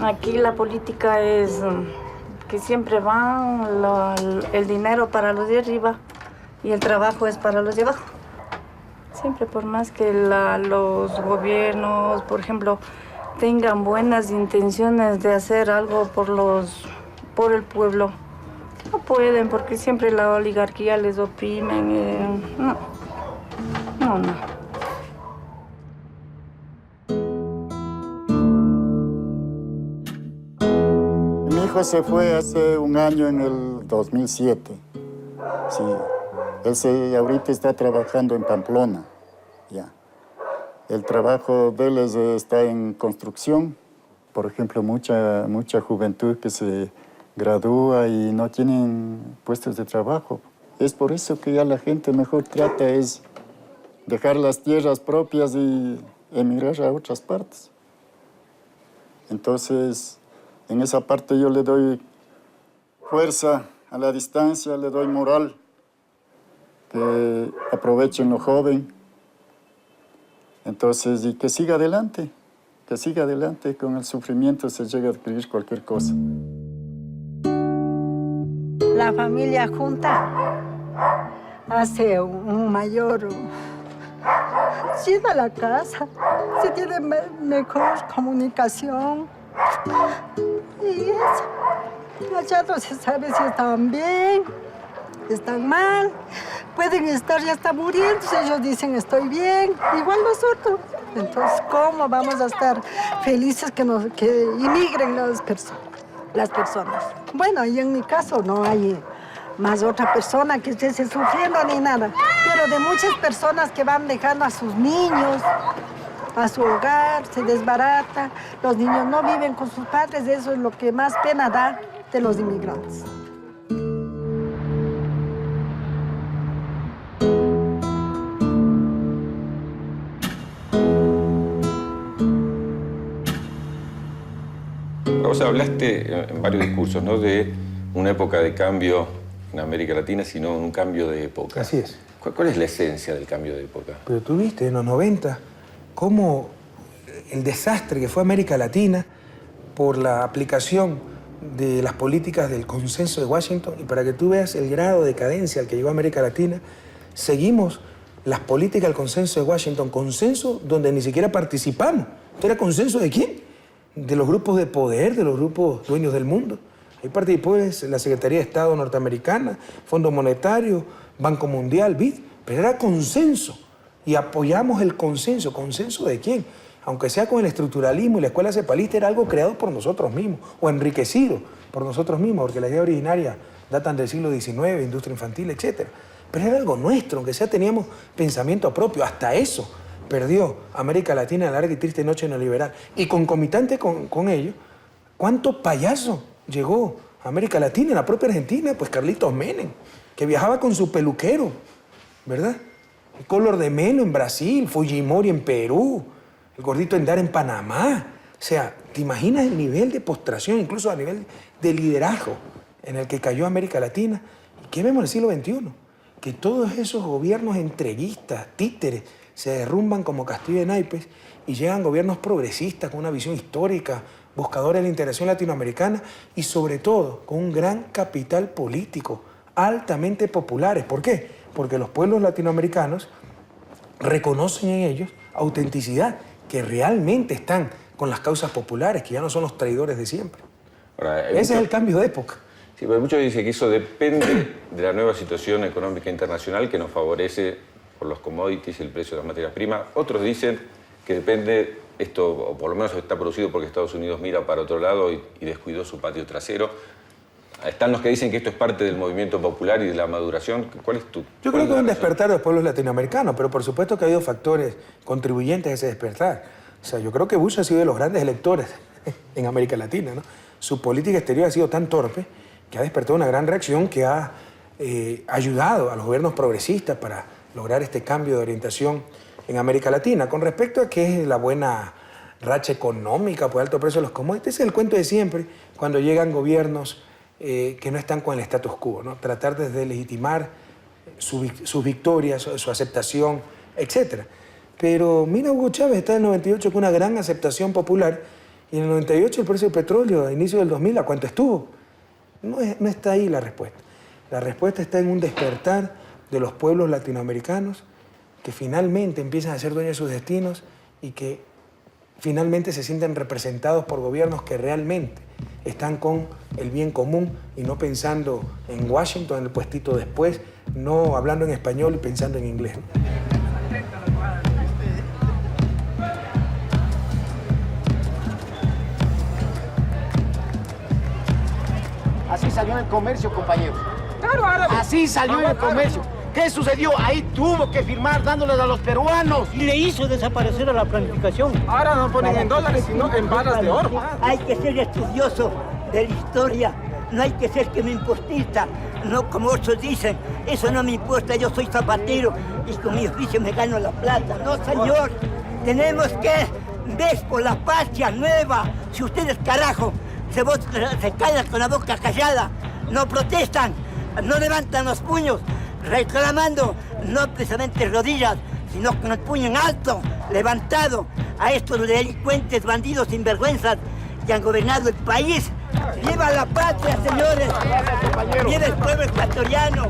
Aquí la política es que siempre va el dinero para los de arriba y el trabajo es para los de abajo. Siempre, por más que los gobiernos, por ejemplo, tengan buenas intenciones de hacer algo por el pueblo, no pueden porque siempre la oligarquía les oprimen. No. Mi hijo se fue hace un año, en el 2007. Sí. Él ahorita está trabajando en Pamplona. Ya. El trabajo de él está en construcción. Por ejemplo, mucha juventud que se gradúa y no tienen puestos de trabajo. Es por eso que ya la gente mejor trata es dejar las tierras propias y emigrar a otras partes. Entonces, en esa parte yo le doy fuerza a la distancia, le doy moral que aprovechen lo joven. Entonces, y que siga adelante, con el sufrimiento se llega a adquirir cualquier cosa. La familia junta hace un mayor, llena la casa, se tiene mejor comunicación y eso. Allá no se sabe si están bien, están mal, pueden estar ya hasta muriendo, ellos dicen estoy bien, igual nosotros. Entonces, ¿cómo vamos a estar felices que inmigren las personas? Bueno, y en mi caso no hay más otra persona que esté sufriendo ni nada, pero de muchas personas que van dejando a sus niños, a su hogar, se desbarata, los niños no viven con sus padres, eso es lo que más pena da de los inmigrantes. Vos hablaste en varios discursos, ¿no?, de una época de cambio en América Latina, sino un cambio de época. Así es. ¿Cuál es la esencia del cambio de época? Pero tú viste en los 90 cómo el desastre que fue América Latina por la aplicación de las políticas del consenso de Washington, y para que tú veas el grado de decadencia al que llegó América Latina, seguimos las políticas del consenso de Washington, consenso donde ni siquiera participamos. ¿Esto era consenso de quién? De los grupos de poder, de los grupos dueños del mundo. Ahí participó la Secretaría de Estado norteamericana, Fondo Monetario, Banco Mundial, BID, pero era consenso y apoyamos el consenso. ¿Consenso de quién? Aunque sea con el estructuralismo y la escuela cepalista, era algo creado por nosotros mismos o enriquecido por nosotros mismos, porque la idea originaria datan del siglo XIX, industria infantil, etc. Pero era algo nuestro, aunque sea teníamos pensamiento propio, hasta eso perdió América Latina en la larga y triste noche neoliberal. Y concomitante con ello, ¿cuánto payaso llegó a América Latina, en la propia Argentina? Pues Carlitos Menem, que viajaba con su peluquero, ¿verdad? El Collor de Mello en Brasil, Fujimori en Perú, el gordito Endara en Panamá. O sea, ¿te imaginas el nivel de postración, incluso a nivel de liderazgo en el que cayó América Latina? ¿Y qué vemos en el siglo XXI? Que todos esos gobiernos entreguistas, títeres, se derrumban como castillo de naipes y llegan gobiernos progresistas con una visión histórica, buscadores de la integración latinoamericana y sobre todo con un gran capital político, altamente populares. ¿Por qué? Porque los pueblos latinoamericanos reconocen en ellos autenticidad, que realmente están con las causas populares, que ya no son los traidores de siempre. Ahora, Ese es el cambio de época. Sí, pero muchos dicen que eso depende de la nueva situación económica internacional que nos favorece por los commodities y el precio de las materias primas. Otros dicen que depende esto, o por lo menos está producido porque Estados Unidos mira para otro lado y descuidó su patio trasero. Están los que dicen que esto es parte del movimiento popular y de la maduración. ¿Cuál es tu? Yo creo que es un despertar de los pueblos latinoamericanos, pero por supuesto que ha habido factores contribuyentes a ese despertar. O sea, yo creo que Bush ha sido de los grandes electores en América Latina, ¿no? Su política exterior ha sido tan torpe que ha despertado una gran reacción que ha ayudado a los gobiernos progresistas para lograr este cambio de orientación en América Latina. Con respecto a qué es la buena racha económica por alto precio de los commodities, ese es el cuento de siempre cuando llegan gobiernos que no están con el status quo, ¿no? Tratar de deslegitimar sus victorias, su aceptación, etc. Pero mira, Hugo Chávez está en el 98 con una gran aceptación popular y en el 98 el precio del petróleo a inicio del 2000, ¿a cuánto estuvo? No está ahí la respuesta. La respuesta está en un despertar de los pueblos latinoamericanos que finalmente empiezan a ser dueños de sus destinos y que finalmente se sienten representados por gobiernos que realmente están con el bien común y no pensando en Washington, en el puestito después, no hablando en español y pensando en inglés. Así salió el comercio, compañero. Claro, árabe. Así salió el comercio. ¿Qué sucedió? Ahí tuvo que firmar dándoles a los peruanos. Y le hizo desaparecer a la planificación. Ahora no ponen en dólares, sino en barras de oro. Hay que ser estudioso de la historia. No hay que ser que me impostista. No como otros dicen, eso no me importa, yo soy zapatero y con mi oficio me gano la plata. No, señor. Tenemos que ver por la patria nueva. Si ustedes, carajo, se callan con la boca callada, no protestan, no levantan los puños, reclamando no precisamente rodillas, sino con el puño en alto, levantado a estos delincuentes, bandidos sinvergüenzas que han gobernado el país. ¡Viva la patria, señores! ¡Viva el pueblo ecuatoriano!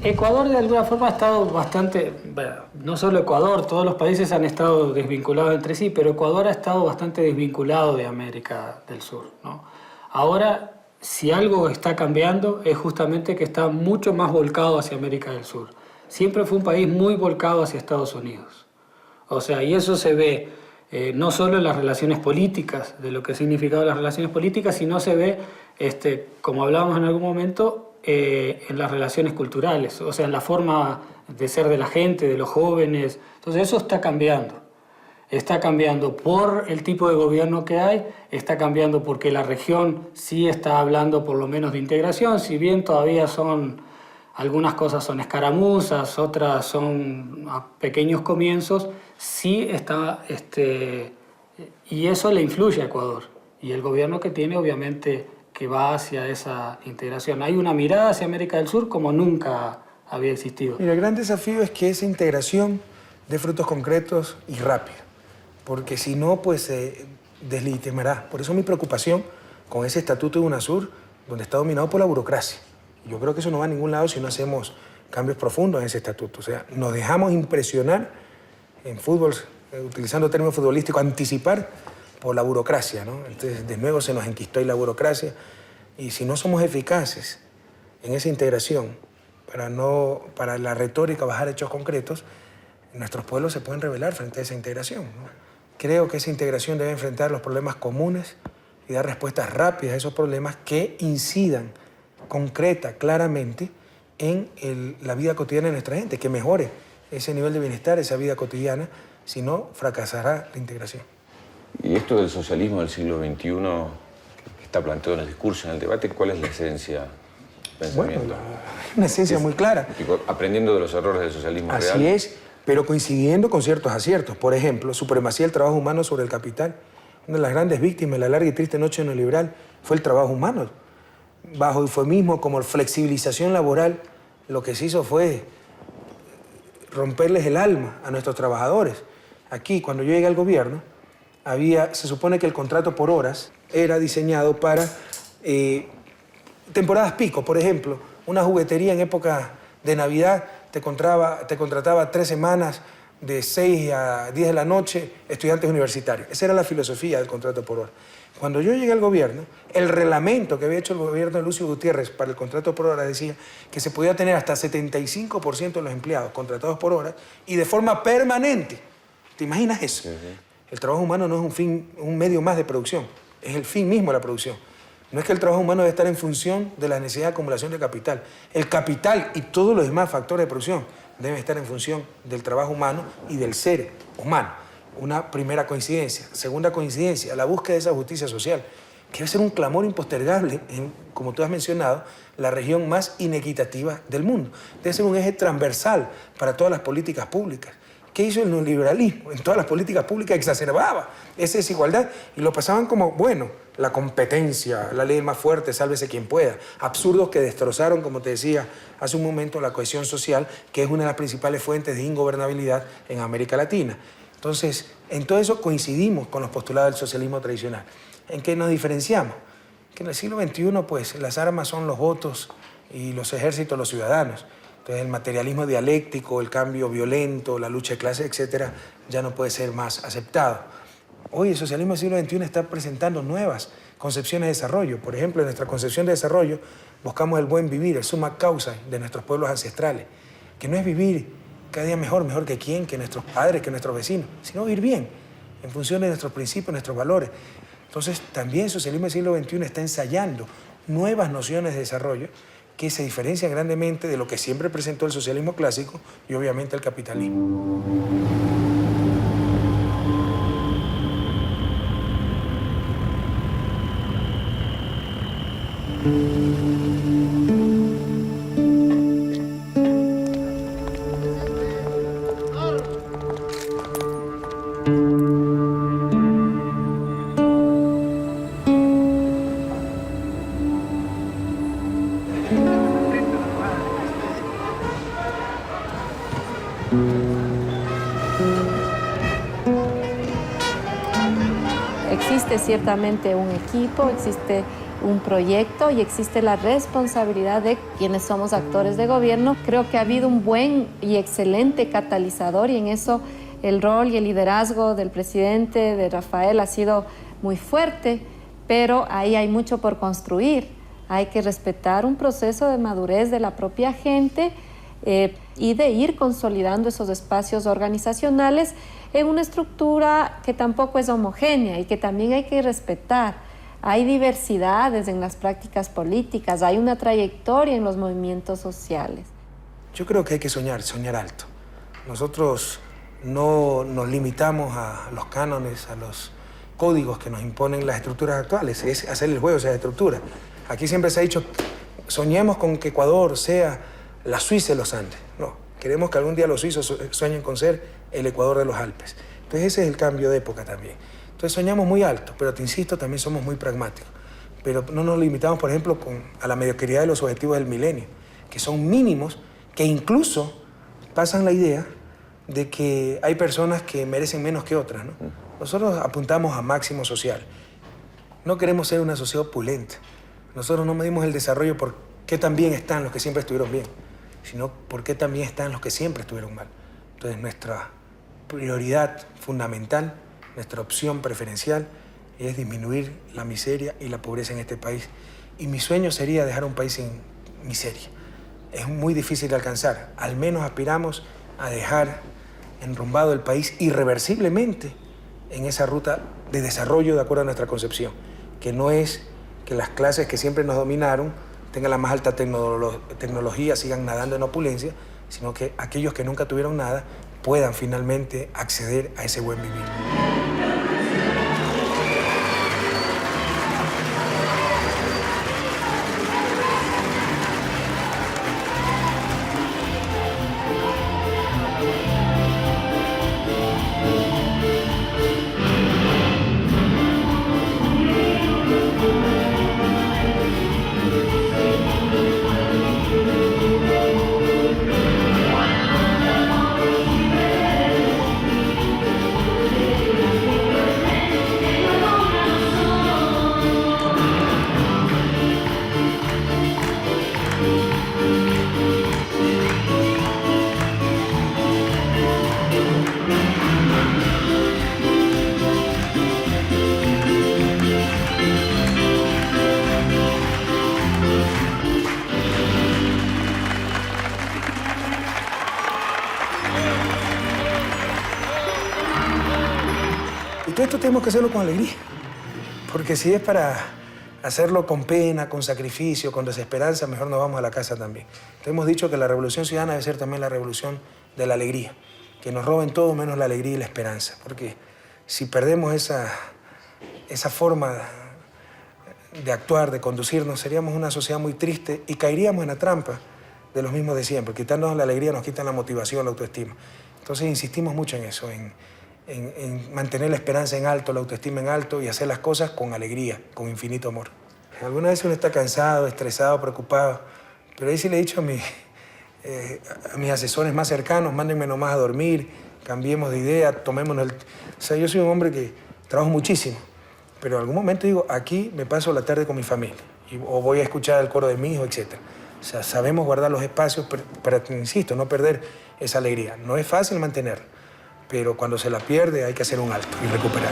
Ecuador de alguna forma ha estado bastante, bueno, no solo Ecuador, todos los países han estado desvinculados entre sí, pero Ecuador ha estado bastante desvinculado de América del Sur, ¿no? Ahora, si algo está cambiando, es justamente que está mucho más volcado hacia América del Sur. Siempre fue un país muy volcado hacia Estados Unidos. O sea, y eso se ve no solo en las relaciones políticas, de lo que significaban las relaciones políticas, sino se ve, como hablábamos en algún momento, en las relaciones culturales, o sea, en la forma de ser de la gente, de los jóvenes. Entonces eso está cambiando. Está cambiando por el tipo de gobierno que hay, está cambiando porque la región sí está hablando por lo menos de integración, si bien todavía algunas cosas son escaramuzas, otras son a pequeños comienzos, sí está, y eso le influye a Ecuador. Y el gobierno que tiene, obviamente, que va hacia esa integración. Hay una mirada hacia América del Sur como nunca había existido. Mira, el gran desafío es que esa integración dé frutos concretos y rápido, porque si no, pues se deslegitimará. Por eso mi preocupación con ese estatuto de UNASUR, donde está dominado por la burocracia. Yo creo que eso no va a ningún lado si no hacemos cambios profundos en ese estatuto. O sea, nos dejamos impresionar en fútbol, utilizando términos futbolísticos, anticipar por la burocracia, ¿no? Entonces, de nuevo se nos enquistó ahí la burocracia. Y si no somos eficaces en esa integración, para la retórica bajar hechos concretos, nuestros pueblos se pueden rebelar frente a esa integración, ¿no? Creo que esa integración debe enfrentar los problemas comunes y dar respuestas rápidas a esos problemas que incidan concreta, claramente, en la vida cotidiana de nuestra gente, que mejore ese nivel de bienestar, esa vida cotidiana, si no, fracasará la integración. Y esto del socialismo del siglo XXI, que está planteado en el discurso, en el debate, ¿cuál es la esencia del pensamiento? Bueno, una esencia muy clara. Aprendiendo de los errores del socialismo real. Así es, pero coincidiendo con ciertos aciertos. Por ejemplo, supremacía del trabajo humano sobre el capital. Una de las grandes víctimas de la larga y triste noche neoliberal fue el trabajo humano. Bajo eufemismo como flexibilización laboral, lo que se hizo fue romperles el alma a nuestros trabajadores. Aquí, cuando yo llegué al gobierno, se supone que el contrato por horas era diseñado para temporadas pico. Por ejemplo, una juguetería en época de Navidad te contrataba 3 semanas de 6 a 10 de la noche estudiantes universitarios. Esa era la filosofía del contrato por hora. Cuando yo llegué al gobierno, el reglamento que había hecho el gobierno de Lucio Gutiérrez para el contrato por hora decía que se podía tener hasta 75% de los empleados contratados por hora y de forma permanente. ¿Te imaginas eso? Sí. El trabajo humano no es un medio más de producción, es el fin mismo de la producción. No es que el trabajo humano debe estar en función de la necesidad de acumulación de capital. El capital y todos los demás factores de producción deben estar en función del trabajo humano y del ser humano. Una primera coincidencia. Segunda coincidencia, la búsqueda de esa justicia social, que debe ser un clamor impostergable en, como tú has mencionado, la región más inequitativa del mundo. Debe ser un eje transversal para todas las políticas públicas. ¿Qué hizo el neoliberalismo? En todas las políticas públicas exacerbaba esa desigualdad y lo pasaban como, bueno, la competencia, la ley del más fuerte, sálvese quien pueda. Absurdos que destrozaron, como te decía hace un momento, la cohesión social, que es una de las principales fuentes de ingobernabilidad en América Latina. Entonces, en todo eso coincidimos con los postulados del socialismo tradicional. ¿En qué nos diferenciamos? Que en el siglo XXI, pues, las armas son los votos y los ejércitos los ciudadanos. Entonces, el materialismo dialéctico, el cambio violento, la lucha de clases, etcétera, ya no puede ser más aceptado. Hoy el socialismo del siglo XXI está presentando nuevas concepciones de desarrollo. Por ejemplo, en nuestra concepción de desarrollo buscamos el buen vivir, el summa causa de nuestros pueblos ancestrales, que no es vivir cada día mejor que quién, que nuestros padres, que nuestros vecinos, sino vivir bien, en función de nuestros principios, nuestros valores. Entonces, también el socialismo del siglo XXI está ensayando nuevas nociones de desarrollo que se diferencian grandemente de lo que siempre presentó el socialismo clásico y obviamente el capitalismo. ciertamente un equipo, existe un proyecto y existe la responsabilidad de quienes somos actores de gobierno. Creo que ha habido un buen y excelente catalizador y en eso el rol y el liderazgo del presidente, de Rafael, ha sido muy fuerte, pero ahí hay mucho por construir. Hay que respetar un proceso de madurez de la propia gente y de ir consolidando esos espacios organizacionales en una estructura que tampoco es homogénea y que también hay que respetar. Hay diversidades en las prácticas políticas, hay una trayectoria en los movimientos sociales. Yo creo que hay que soñar alto. Nosotros no nos limitamos a los cánones, a los códigos que nos imponen las estructuras actuales, es hacer el juego de esas estructuras. Aquí siempre se ha dicho, soñemos con que Ecuador sea la Suiza de los Andes. No, queremos que algún día los suizos sueñen con ser el Ecuador de los Alpes. Entonces ese es el cambio de época también. Entonces soñamos muy alto, pero te insisto, también somos muy pragmáticos. Pero no nos limitamos, por ejemplo, a la mediocridad de los objetivos del milenio, que son mínimos, que incluso pasan la idea de que hay personas que merecen menos que otras, ¿no? Nosotros apuntamos a máximo social. No queremos ser una sociedad opulenta. Nosotros no medimos el desarrollo por qué tan bien están los que siempre estuvieron bien, sino por qué tan bien están los que siempre estuvieron mal. Entonces nuestra prioridad fundamental, nuestra opción preferencial es disminuir la miseria y la pobreza en este país. Y mi sueño sería dejar un país sin miseria. Es muy difícil de alcanzar. Al menos aspiramos a dejar enrumbado el país irreversiblemente en esa ruta de desarrollo de acuerdo a nuestra concepción, que no es que las clases que siempre nos dominaron tengan la más alta tecnología, sigan nadando en opulencia, sino que aquellos que nunca tuvieron nada puedan finalmente acceder a ese buen vivir. Y todo esto tenemos que hacerlo con alegría, porque si es para hacerlo con pena, con sacrificio, con desesperanza, mejor nos vamos a la casa también. Entonces hemos dicho que la revolución ciudadana debe ser también la revolución de la alegría, que nos roben todo menos la alegría y la esperanza, porque si perdemos esa forma de actuar, de conducirnos, seríamos una sociedad muy triste y caeríamos en la trampa de los mismos de siempre. Quitarnos la alegría nos quitan la motivación, la autoestima. Entonces insistimos mucho en eso, en mantener la esperanza en alto, la autoestima en alto y hacer las cosas con alegría, con infinito amor. Algunas veces uno está cansado, estresado, preocupado, pero ahí sí le he dicho a mis asesores más cercanos, mándenme nomás a dormir, cambiemos de idea, tomémonos el... O sea, yo soy un hombre que trabajo muchísimo, pero en algún momento digo, aquí me paso la tarde con mi familia, o voy a escuchar el coro de mi hijo, etc. O sea, sabemos guardar los espacios para, insisto, no perder esa alegría. No es fácil mantenerla, pero cuando se la pierde hay que hacer un alto y recuperar.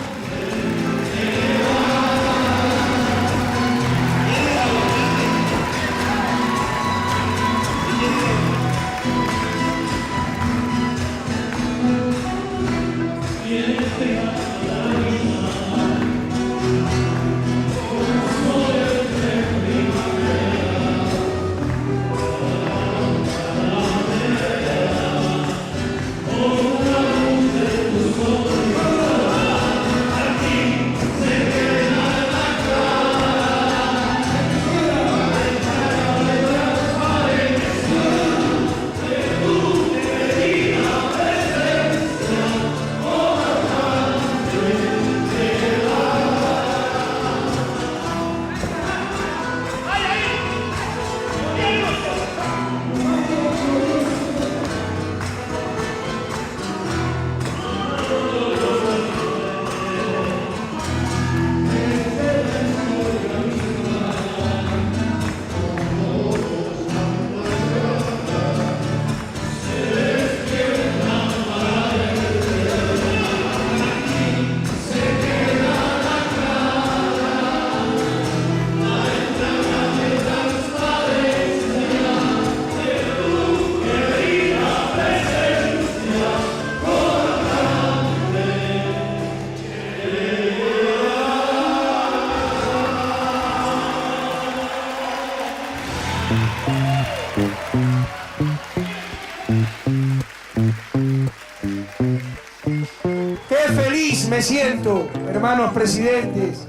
Qué feliz me siento, hermanos presidentes,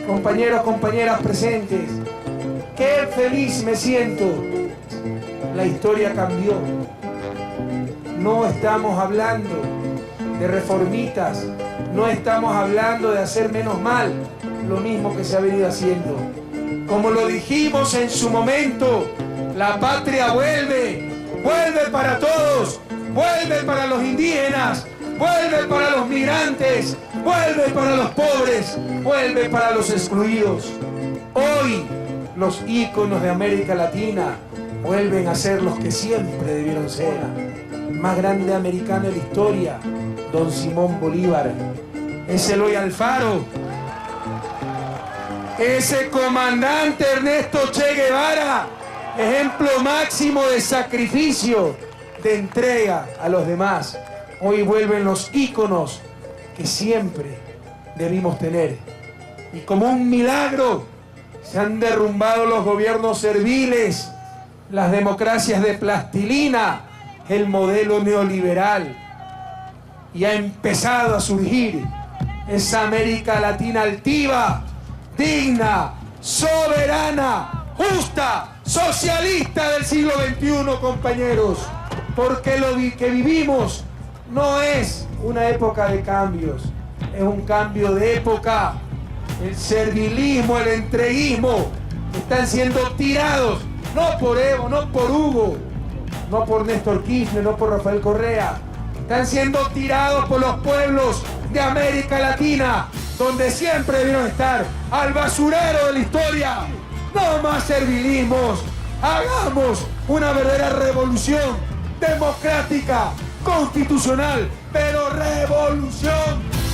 compañeros, compañeras presentes. Qué feliz me siento. La historia cambió. No estamos hablando de reformitas, no estamos hablando de hacer menos mal lo mismo que se ha venido haciendo. Como lo dijimos en su momento, la patria vuelve, vuelve para todos, vuelve para los indígenas, vuelve para los migrantes, vuelve para los pobres, vuelve para los excluidos. Hoy los íconos de América Latina vuelven a ser los que siempre debieron ser. El más grande americano de la historia, Don Simón Bolívar, ese Eloy Alfaro, ese comandante Ernesto Che Guevara, ejemplo máximo de sacrificio, de entrega a los demás. Hoy vuelven los íconos que siempre debimos tener. Y como un milagro, se han derrumbado los gobiernos serviles, las democracias de plastilina, el modelo neoliberal. Y ha empezado a surgir esa América Latina altiva, digna, soberana, justa, socialista del siglo XXI, compañeros. Porque lo que vivimos no es una época de cambios, es un cambio de época. El servilismo, el entreguismo están siendo tirados, no por Evo, no por Hugo, no por Néstor Kirchner, no por Rafael Correa. Están siendo tirados por los pueblos de América Latina, donde siempre debieron estar, al basurero de la historia. No más servilismos, hagamos una verdadera revolución democrática, constitucional, pero revolución.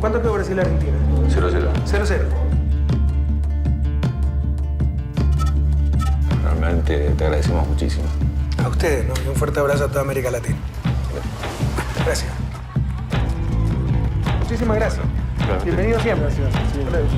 ¿Cuánto quedó Brasil y Argentina? 0-0. 0-0. Realmente te agradecemos muchísimo. A ustedes, ¿no? Y un fuerte abrazo a toda América Latina. Gracias. Muchísimas gracias. Bienvenido siempre. Gracias.